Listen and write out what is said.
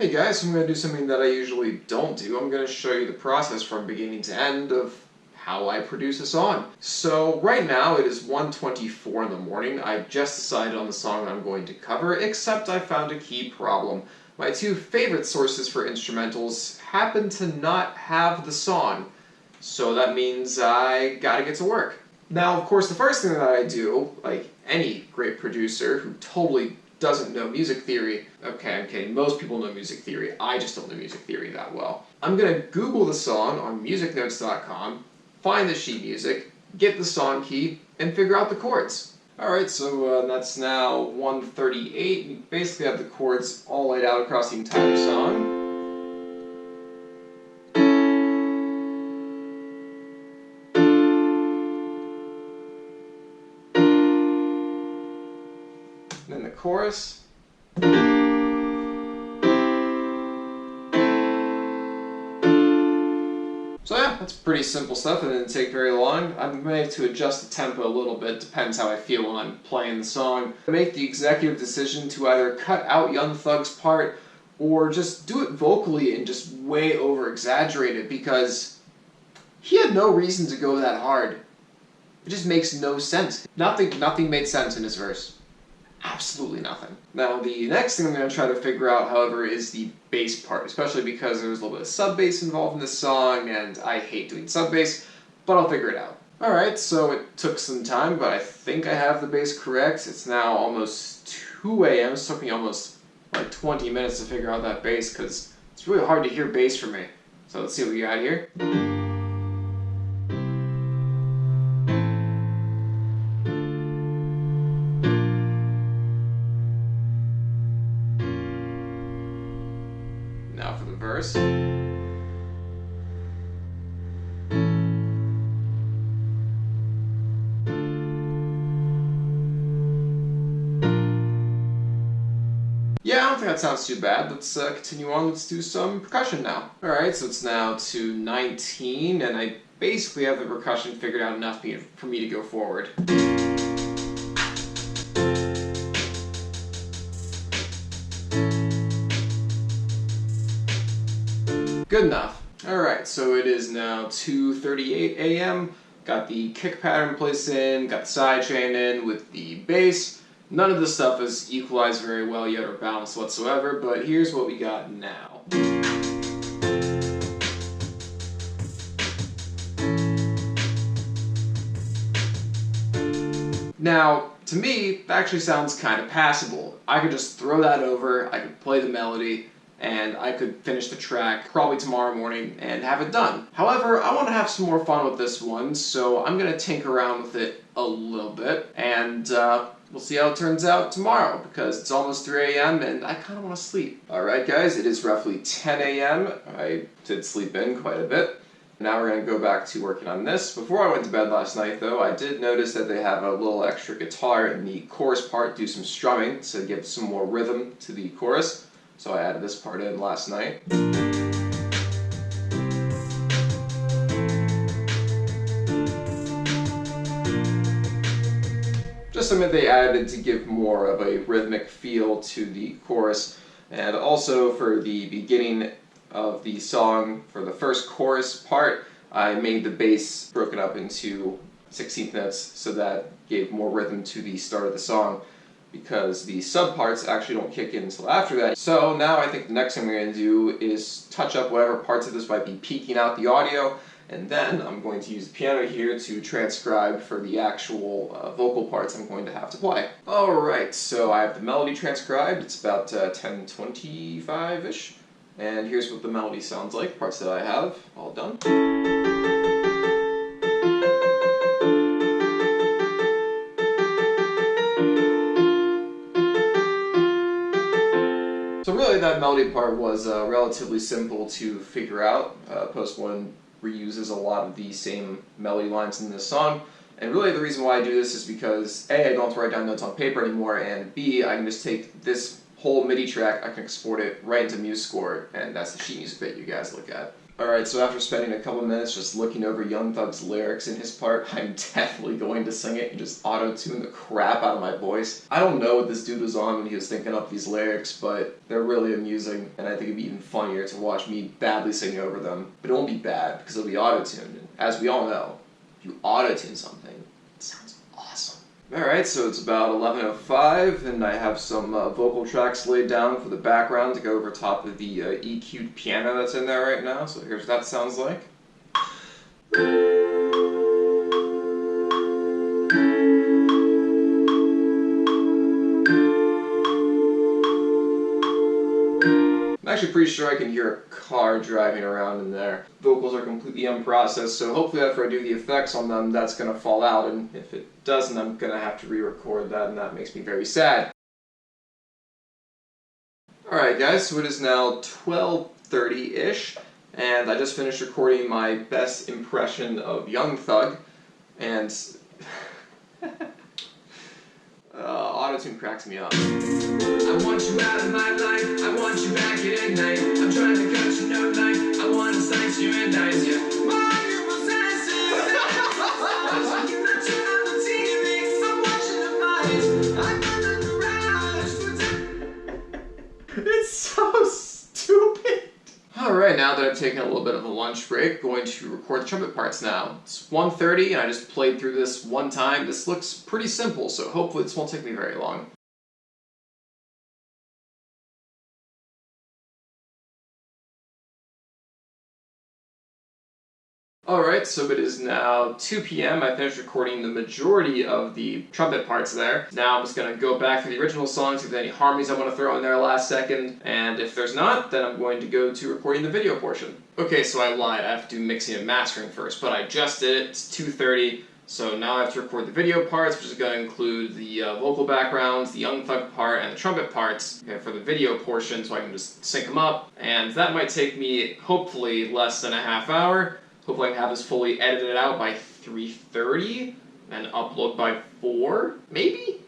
Hey guys, I'm going to do something that I usually don't do. I'm going to show you the process from beginning to end of how I produce a song. So right now it is 1:24 in the morning. I just decided on the song I'm going to cover, except I found a key problem. My two favorite sources for instrumentals happen to not have the song, so that means I gotta get to work. Now, of course, the first thing that I do, like any great producer who totally doesn't know music theory. Okay, I'm kidding. Most people know music theory. I just don't know music theory that well. I'm going to Google the song on musicnotes.com, find the sheet music, get the song key, and figure out the chords. Alright, so that's now 1:38. We basically have the chords all laid out across the entire song. Then the chorus. So yeah, that's pretty simple stuff. It didn't take very long. I may have to adjust the tempo a little bit, depends how I feel when I'm playing the song. I make the executive decision to either cut out Young Thug's part or just do it vocally and just way over exaggerate it because he had no reason to go that hard. It just makes no sense. Nothing made sense in his verse. Absolutely nothing. Now, the next thing I'm going to try to figure out, however, is the bass part, especially because there's a little bit of sub bass involved in this song, and I hate doing sub bass, but I'll figure it out. Alright, so it took some time, but I think I have the bass correct. It's now almost 2 a.m. It took me almost like 20 minutes to figure out that bass, because it's really hard to hear bass for me. So let's see what we got here. Now for the verse. Yeah, I don't think that sounds too bad. Let's continue on. Let's do some percussion now. Alright, so it's now 2:19, and I basically have the percussion figured out enough for me to go forward. Good enough. Alright, so it is now 2:38 a.m. Got the kick pattern placed in, got the sidechain in with the bass. None of this stuff is equalized very well yet or balanced whatsoever, but here's what we got now. Now, to me, that actually sounds kind of passable. I could just throw that over, I could play the melody, and I could finish the track probably tomorrow morning and have it done. However, I want to have some more fun with this one, so I'm going to tinker around with it a little bit, and we'll see how it turns out tomorrow, because it's almost 3 a.m. and I kind of want to sleep. Alright guys, it is roughly 10 a.m. I did sleep in quite a bit. Now we're going to go back to working on this. Before I went to bed last night though, I did notice that they have a little extra guitar in the chorus part, do some strumming to give some more rhythm to the chorus. So I added this part in last night. Just something they added to give more of a rhythmic feel to the chorus, and also for the beginning of the song, for the first chorus part, I made the bass broken up into 16th notes, so that gave more rhythm to the start of the song, because the sub parts actually don't kick in until after that. So now I think the next thing we're going to do is touch up whatever parts of this might be peaking out the audio, and then I'm going to use the piano here to transcribe for the actual vocal parts I'm going to have to play. Alright, so I have the melody transcribed. It's about 10:25-ish, and here's what the melody sounds like, parts that I have all done. So really that melody part was relatively simple to figure out. Post One reuses a lot of the same melody lines in this song, and really the reason why I do this is because A, I don't have to write down notes on paper anymore, and B, I can just take this whole MIDI track, I can export it right into MuseScore, and that's the sheet music that you guys look at. Alright, so after spending a couple minutes just looking over Young Thug's lyrics in his part, I'm definitely going to sing it and just auto-tune the crap out of my voice. I don't know what this dude was on when he was thinking up these lyrics, but they're really amusing, and I think it'd be even funnier to watch me badly sing over them. But it won't be bad, because it'll be auto-tuned, and as we all know, if you auto-tune something, it sounds awesome. Alright, so it's about 11:05, and I have some vocal tracks laid down for the background to go over top of the EQ'd piano that's in there right now, so here's what that sounds like. I'm actually pretty sure I can hear a car driving around in there. Vocals are completely unprocessed, so hopefully after I do the effects on them, that's going to fall out, and if it doesn't, I'm going to have to re-record that, and that makes me very sad. Alright guys, so it is now 12:30-ish, and I just finished recording my best impression of Young Thug, and auto-tune cracks me up. I want you out of my life, I want you back at night. I'm trying to cut you no knife, I want to slice you at night. Why you possessive? I'm on TV, I'm watching the fight. I'm in the garage. It's so stupid. Alright, now that I've taken a little bit of a lunch break, going to record the trumpet parts now. It's 1:30 and I just played through this one time. This looks pretty simple, so hopefully this won't take me very long. Alright, so it is now 2 p.m. I finished recording the majority of the trumpet parts there. Now I'm just going to go back to the original songs, see if there's any harmonies I want to throw in there last second, and if there's not, then I'm going to go to recording the video portion. Okay, so I lied, I have to do mixing and mastering first, but I just did it, it's 2:30, so now I have to record the video parts, which is going to include the vocal backgrounds, the Young Thug part, and the trumpet parts for the video portion, so I can just sync them up, and that might take me, hopefully, less than a half hour. Hopefully I can have this fully edited out by 3:30 and upload by 4, maybe?